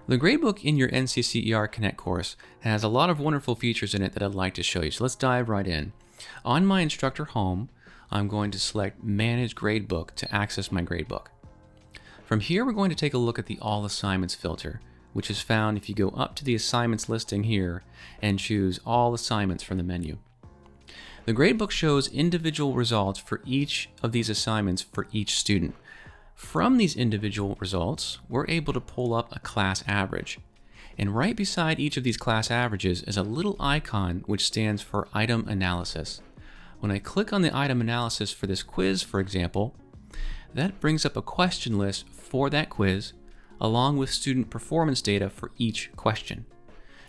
The gradebook in your NCCERconnect course has a lot of wonderful features in it that I'd like to show you, so let's dive right in. On my instructor home, I'm going to select Manage Gradebook to access my gradebook. From here, we're going to take a look at the All Assignments filter, which is found if you go up to the assignments listing here and choose All Assignments from the menu. The gradebook shows individual results for each of these assignments for each student. From these individual results, we're able to pull up a class average. And right beside each of these class averages is a little icon which stands for Item Analysis. When I click on the item analysis for this quiz, for example, that brings up a question list for that quiz, along with student performance data for each question.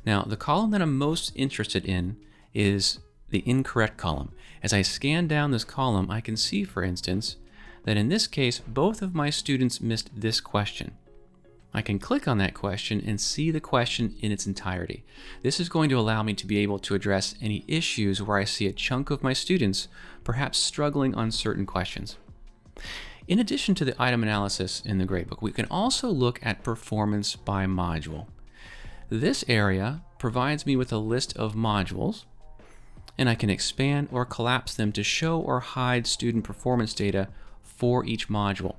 Now, the column that I'm most interested in is the incorrect column. As I scan down this column, I can see, for instance, that in this case, both of my students missed this question. I can click on that question and see the question in its entirety. This is going to allow me to be able to address any issues where I see a chunk of my students perhaps struggling on certain questions. In addition to the item analysis in the gradebook, we can also look at performance by module. This area provides me with a list of modules, and I can expand or collapse them to show or hide student performance data for each module.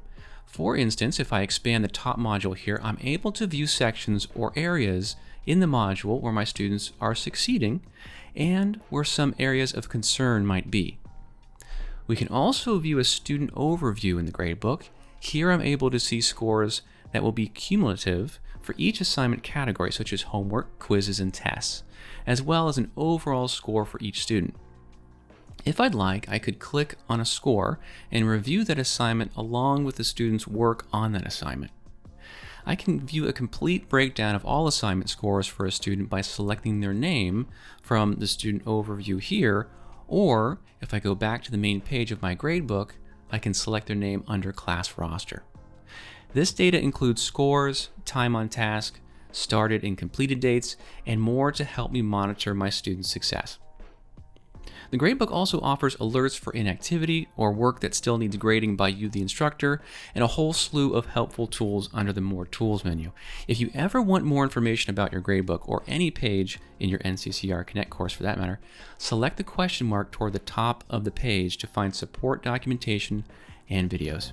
For instance, if I expand the top module here, I'm able to view sections or areas in the module where my students are succeeding and where some areas of concern might be. We can also view a student overview in the gradebook. Here I'm able to see scores that will be cumulative for each assignment category, such as homework, quizzes, and tests, as well as an overall score for each student. If I'd like, I could click on a score and review that assignment along with the student's work on that assignment. I can view a complete breakdown of all assignment scores for a student by selecting their name from the student overview here, or if I go back to the main page of my gradebook, I can select their name under class roster. This data includes scores, time on task, started and completed dates, and more to help me monitor my students' success. The gradebook also offers alerts for inactivity or work that still needs grading by you, the instructor, and a whole slew of helpful tools under the More Tools menu. If you ever want more information about your gradebook or any page in your NCCERconnect course for that matter, select the question mark toward the top of the page to find support documentation and videos.